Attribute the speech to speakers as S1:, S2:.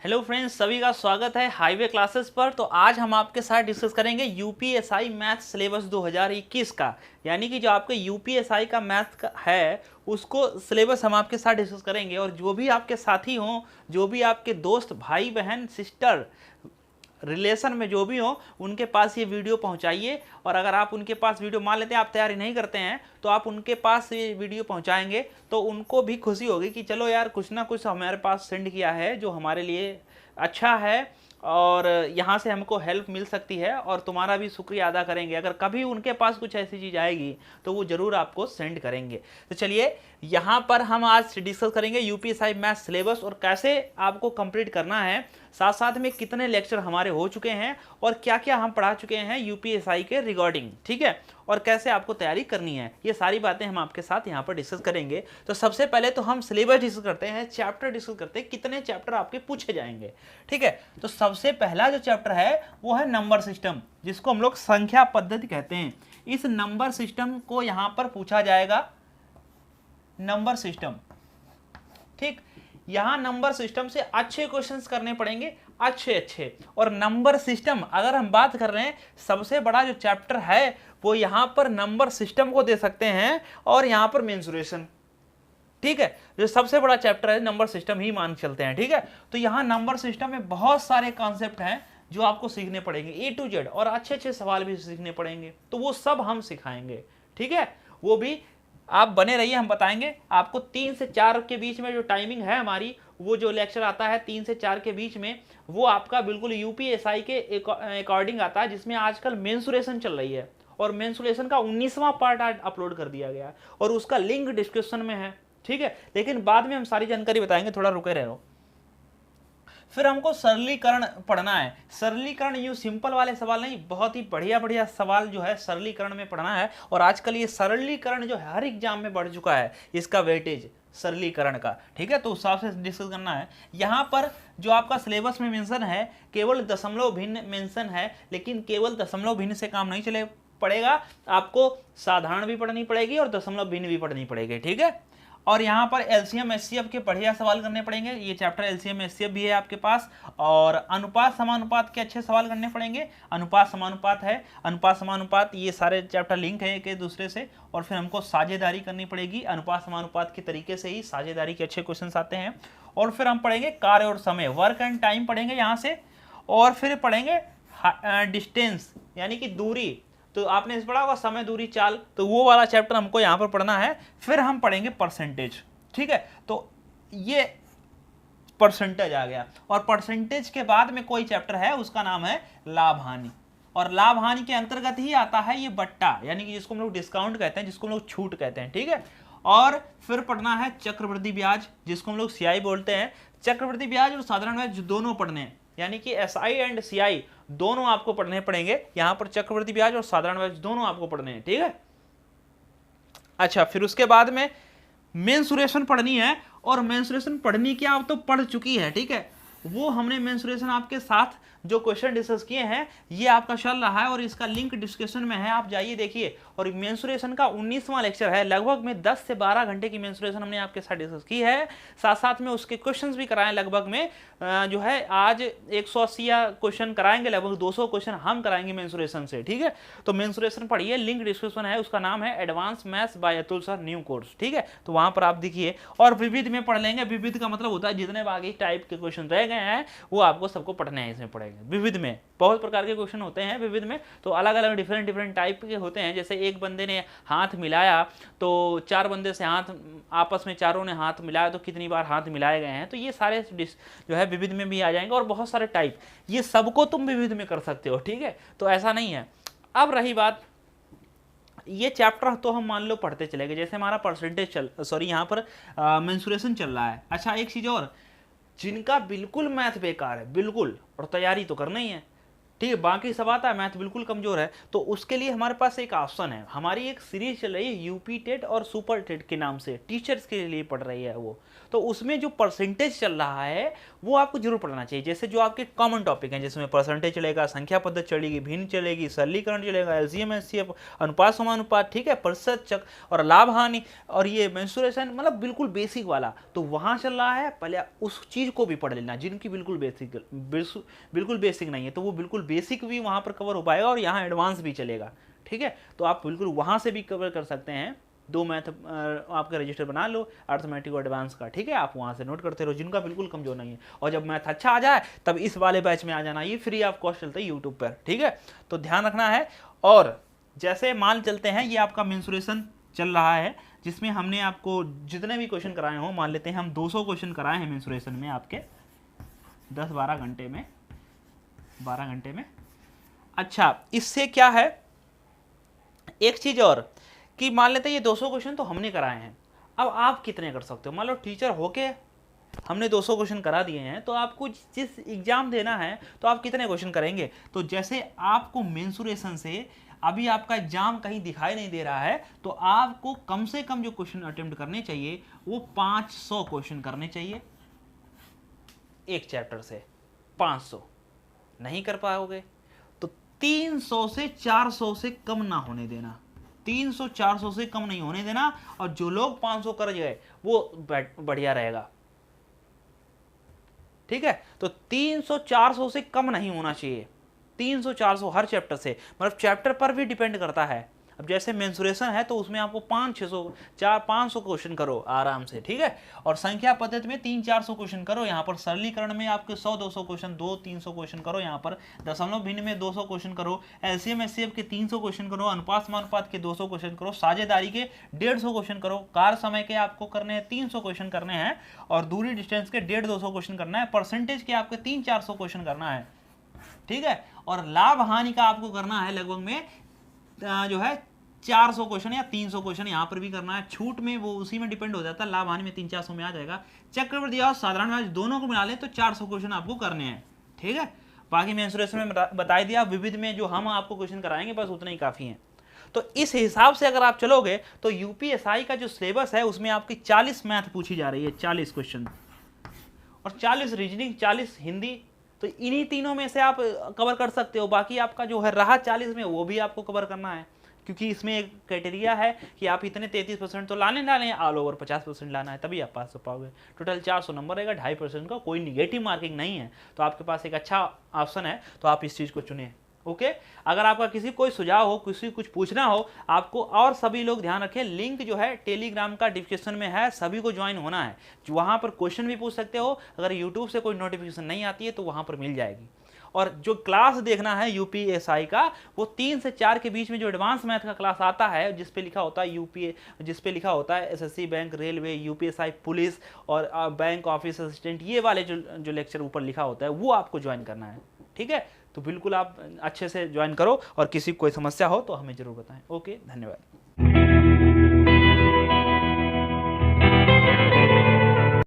S1: Hello friends, सभी का स्वागत है हाईवे क्लासेस पर। तो आज हम आपके साथ डिस्कस करेंगे यूपीएसआई मैथ सिलेबस 2021 का, यानी कि जो आपके यूपीएसआई का मैथ का है उसको सिलेबस हम आपके साथ डिस्कस करेंगे। और जो भी आपके साथी हों, जो भी आपके दोस्त, भाई बहन, सिस्टर, रिलेशन में जो भी हो, उनके पास ये वीडियो पहुंचाइए। और अगर आप उनके पास वीडियो, मान लेते हैं आप तैयारी नहीं करते हैं, तो आप उनके पास ये वीडियो पहुंचाएंगे तो उनको भी खुशी होगी कि चलो यार कुछ ना कुछ हमारे पास सेंड किया है जो हमारे लिए अच्छा है और यहाँ से हमको हेल्प मिल सकती है, और तुम्हारा भी शुक्रिया अदा करेंगे। अगर कभी उनके पास कुछ ऐसी चीज़ आएगी तो वो ज़रूर आपको सेंड करेंगे। तो चलिए यहाँ पर हम आज डिस्कस करेंगे यूपीएसआई मैथ सिलेबस और कैसे आपको कंप्लीट करना है, साथ साथ में कितने लेक्चर हमारे हो चुके हैं और क्या क्या हम पढ़ा चुके हैं यूपीएसआई के रिगार्डिंग, ठीक है, और कैसे आपको तैयारी करनी है। ये सारी बातें हम आपके साथ यहाँ पर डिस्कस करेंगे। तो सबसे पहले तो हम सिलेबस डिस्कस करते हैं, चैप्टर डिस्कस करते हैं, कितने चैप्टर आपके पूछे जाएंगे, ठीक है। तो सबसे पहला जो चैप्टर है वो है नंबर सिस्टम, जिसको हम लोग संख्या पद्धति कहते हैं। इस नंबर सिस्टम को यहाँ पर पूछा जाएगा, नंबर सिस्टम, ठीक। यहां नंबर सिस्टम से अच्छे क्वेश्चंस करने पड़ेंगे, अच्छे। और नंबर सिस्टम अगर हम बात कर रहे हैं, सबसे बड़ा जो चैप्टर है वो यहां पर नंबर सिस्टम को दे सकते हैं, और यहां पर मेंसुरेशन, ठीक है। जो सबसे बड़ा चैप्टर है नंबर सिस्टम ही मान चलते हैं, ठीक है। तो यहां नंबर सिस्टम में बहुत सारे कॉन्सेप्ट हैं जो आपको सीखने पड़ेंगे A to Z, और अच्छे सवाल भी सीखने पड़ेंगे, तो वो सब हम सिखाएंगे, ठीक है। वो भी आप बने रहिए, हम बताएंगे आपको। 3 से 4 के बीच में जो टाइमिंग है हमारी, वो जो लेक्चर आता है 3 से 4 के बीच में, वो आपका बिल्कुल यूपीएसआई के अकॉर्डिंग आता है, जिसमें आजकल मेंसुरेशन चल रही है, और मेंसुरेशन का 19वां पार्ट आज अपलोड कर दिया गया है, और उसका लिंक डिस्क्रिप्शन में है, ठीक है। लेकिन बाद में हम सारी जानकारी बताएंगे, थोड़ा रुके रहो। फिर हमको सरलीकरण पढ़ना है। सरलीकरण यूं सिंपल वाले सवाल नहीं, बहुत ही बढ़िया सवाल जो है सरलीकरण में पढ़ना है। और आजकल ये सरलीकरण जो है हर एग्जाम में बढ़ चुका है, इसका वेटेज सरलीकरण का, ठीक है। तो उस हिसाब से डिस्कस करना है। यहाँ पर जो आपका सिलेबस में मेंशन है, केवल दशमलव भिन्न मेंशन है, लेकिन केवल दशमलव भिन्न से काम नहीं चले पड़ेगा, आपको साधारण भी पढ़नी पड़ेगी और दशमलव भिन्न भी पढ़नी पड़ेगी, ठीक है। और यहाँ पर एलसीएम एचसीएफ के बढ़िया सवाल करने पड़ेंगे, ये चैप्टर एलसीएम एचसीएफ भी है आपके पास। और अनुपात समानुपात के अच्छे सवाल करने पड़ेंगे, अनुपात समानुपात है, अनुपात समानुपात, ये सारे चैप्टर लिंक है एक दूसरे से। और फिर हमको साझेदारी करनी पड़ेगी, अनुपात समानुपात के तरीके से ही साझेदारी के अच्छे क्वेश्चन आते हैं। और फिर हम पढ़ेंगे कार्य और समय, वर्क एंड टाइम पढ़ेंगे यहाँ से। और फिर पढ़ेंगे डिस्टेंस, यानी कि दूरी, तो आपने इस पढ़ा होगा समय दूरी चाल, तो वो वाला चैप्टर हमको यहाँ पर पढ़ना है। फिर हम पढ़ेंगे परसेंटेज, ठीक है। तो ये परसेंटेज आ गया, और परसेंटेज के बाद में कोई चैप्टर है उसका नाम है लाभ हानि, और लाभ हानि के अंतर्गत ही आता है ये बट्टा, यानी कि जिसको हम लोग डिस्काउंट कहते हैं, जिसको हम लोग छूट कहते हैं, ठीक है। और फिर पढ़ना है चक्रवृद्धि ब्याज, जिसको हम लोग सीआई बोलते हैं। चक्रवृद्धि ब्याज और साधारण ब्याज दोनों पढ़ने हैं, यानी कि एसआई एंड सीआई दोनों आपको पढ़ने पड़ेंगे। यहां पर चक्रवृद्धि ब्याज और साधारण ब्याज दोनों आपको पढ़ने हैं, ठीक है। अच्छा, फिर उसके बाद में मेंसुरेशन पढ़नी है, और मेंसुरेशन पढ़नी क्या, आप तो पढ़ चुकी है, ठीक है। वो हमने मेंसुरेशन आपके साथ जो क्वेश्चन डिस्कस किए हैं ये आपका चल रहा है, और इसका लिंक डिस्क्रिप्शन में है, आप जाइए देखिए। और मेंसुरेशन का 19वां लेक्चर है, लगभग में 10 से 12 घंटे की मेंसुरेशन हमने आपके साथ डिस्कस की है, साथ साथ में उसके क्वेश्चंस भी कराए लगभग में जो है आज 180 क्वेश्चन कराएंगे, लगभग 200 क्वेश्चन हम कराएंगे मेंसुरेशन से, ठीक है। तो मेंसुरेशन पढ़िए, लिंक डिस्क्रिप्शन है, उसका नाम है advance maths by Atul sir new course, ठीक है। तो वहां पर आप देखिए। और विविध में पढ़ लेंगे, विविध का मतलब होता है जितने बाकी टाइप के क्वेश्चन रह गए हैं वो आपको सबको पढ़ने हैं, इसमें पढ़ेंगे। विविध में बहुत प्रकार के क्वेश्चन होते हैं, विविध में तो अलग अलग डिफरेंट टाइप के होते हैं। जैसे एक बंदे ने हाथ मिलाया तो 4 बंदे से हाथ आपस में चारों ने हाथ मिलाया तो कितनी बार हाथ मिलाए गए हैं, तो ये सारे जो है विविध में भी आ जाएंगे। और बहुत सारे टाइप, ये सबको तुम विविध में कर सकते हो, ठीक है। तो ऐसा नहीं है। अब रही बात, ये चैप्टर तो हम मान लो पढ़ते चले गए, जैसे हमारा परसेंटेज यहाँ पर मेंसुरेशन चल रहा है। अच्छा, एक चीज और, जिनका बिल्कुल मैथ बेकार है, बिल्कुल, और तैयारी तो करना ही है, ठीक है, बाकी सब आता है, मैथ बिल्कुल कमजोर है, तो उसके लिए हमारे पास एक ऑप्शन है। हमारी एक सीरीज चल रही है यूपी टेट और सुपर टेट के नाम से, टीचर्स के लिए पढ़ रही है वो। तो उसमें जो परसेंटेज चल रहा है वो आपको जरूर पढ़ना चाहिए। जैसे जो आपके कॉमन टॉपिक हैं जिसमें परसेंटेज चलेगा, संख्या पद्धति चलेगी, भिन्न चलेगी, सरलीकरण चलेगा, एलसीएम एचसीएफ, अनुपात समानुपात, ठीक है, प्रतिशत चक और लाभ हानि और ये मेंसुरेशन, मतलब बिल्कुल बेसिक वाला तो वहाँ चल रहा है। पहले उस चीज़ को भी पढ़ लेना जिनकी बिल्कुल बेसिक नहीं है, तो वो बिल्कुल बेसिक भी वहाँ पर कवर हो पाएगा और यहाँ एडवांस भी चलेगा। ठीक है, तो आप बिल्कुल वहाँ से भी कवर कर सकते हैं। 2 मैथ आपका रजिस्टर बना लो अर्थमेटिक और एडवांस का, ठीक है, आप वहाँ से नोट करते रहो जिनका बिल्कुल कमजोर नहीं है। और जब मैथ अच्छा आ जाए तब इस वाले बैच में आ जाना, ये फ्री ऑफ कॉस्ट चलता है यूट्यूब पर, ठीक है, तो ध्यान रखना है। और जैसे मान चलते हैं ये आपका मेंसुरेशन चल रहा है जिसमें हमने आपको जितने भी क्वेश्चन कराए हों, मान लेते हैं हम 200 क्वेश्चन कराए हैं मेंसुरेशन में आपके 10-12 घंटे में, 12 घंटे में। अच्छा, इससे क्या है, एक चीज और कि मान लेते हैं ये 200 क्वेश्चन तो हमने कराए हैं, अब आप कितने कर सकते हो। मान लो टीचर होके हमने 200 क्वेश्चन करा दिए हैं, तो आपको जिस एग्जाम देना है तो आप कितने क्वेश्चन करेंगे। तो जैसे आपको मेंसुरेशन से अभी आपका एग्जाम कहीं दिखाई नहीं दे रहा है, तो आपको कम से कम जो क्वेश्चन अटेम्प्ट करने चाहिए वो 500 क्वेश्चन करने चाहिए एक चैप्टर से। 500 नहीं कर पाओगे तो 300 से 400 से कम ना होने देना, 300-400 से कम नहीं होने देना। और जो लोग 500 कर गए वो बढ़िया रहेगा, ठीक है। तो 300-400 से कम नहीं होना चाहिए, 300-400 हर चैप्टर से, मतलब चैप्टर पर भी डिपेंड करता है। अब जैसे मेंसुरेशन है तो उसमें आपको 500 क्वेश्चन करो आराम से, ठीक है। और संख्या पद्धति में 300-400 क्वेश्चन करो, यहाँ पर सरलीकरण में आपके 100-200 क्वेश्चन, 200-300 क्वेश्चन करो, यहाँ पर दशमलव भिन्न में 200 क्वेश्चन करो, एलसीएम एचसीएफ के 300 क्वेश्चन करो, अनुपात समानुपात के 200 क्वेश्चन करो, साझेदारी के 150 क्वेश्चन करो, कार्य समय के आपको करने हैं 300 क्वेश्चन करने हैं, और दूरी डिस्टेंस के 150-200 क्वेश्चन करना है, परसेंटेज के आपके 300-400 क्वेश्चन करना है, ठीक है। और लाभ हानि का आपको करना है लगभग में जो है 400 क्वेश्चन या 300 क्वेश्चन यहाँ पर भी करना है। छूट में वो उसी में डिपेंड हो जाता है, लाभ हानि में 300-400 में आ जाएगा। चक्रवृद्धि और साधारण ब्याज दोनों को मिला लें तो 400 क्वेश्चन आपको करने हैं, ठीक है। बाकी मेंसुरेशन में बता दिया, विविध में जो हम आपको क्वेश्चन कराएंगे बस उतना ही काफी है। तो इस हिसाब से अगर आप चलोगे तो यूपीएसआई का जो सिलेबस है उसमें आपकी 40 मैथ पूछी जा रही है, 40 क्वेश्चन, और 40 रीजनिंग, 40 हिंदी। तो इन्हीं तीनों में से आप कवर कर सकते हो। बाकी आपका जो है रहा 40 में वो भी आपको कवर करना है, क्योंकि इसमें एक क्राइटेरिया है कि आप इतने 33% तो लाने ऑल ओवर 50% लाना है, तभी आप पास हो पाओगे। टोटल 400 नंबर रहेगा, 2.5% का, कोई निगेटिव मार्किंग नहीं है। तो आपके पास एक अच्छा ऑप्शन है, तो आप इस चीज़ को चुने, ओके। अगर आपका किसी कोई सुझाव हो, किसी कुछ पूछना हो आपको, और सभी लोग ध्यान रखें, लिंक जो है टेलीग्राम का डिस्क्रिप्शन में है, सभी को ज्वाइन होना है। वहाँ पर क्वेश्चन भी पूछ सकते हो, अगर यूट्यूब से कोई नोटिफिकेशन नहीं आती है तो वहाँ पर मिल जाएगी। और जो क्लास देखना है यूपीएसआई का, वो 3 से 4 के बीच में जो एडवांस मैथ का क्लास आता है, जिस पे लिखा होता है जिस पे लिखा होता है SSC, bank, railway, UPSI, police और बैंक ऑफिस असिस्टेंट, ये वाले जो लेक्चर ऊपर लिखा होता है वो आपको ज्वाइन करना है, ठीक है। तो बिल्कुल आप अच्छे से ज्वाइन करो, और किसी को कोई समस्या हो तो हमें जरूर बताएं। ओके, धन्यवाद।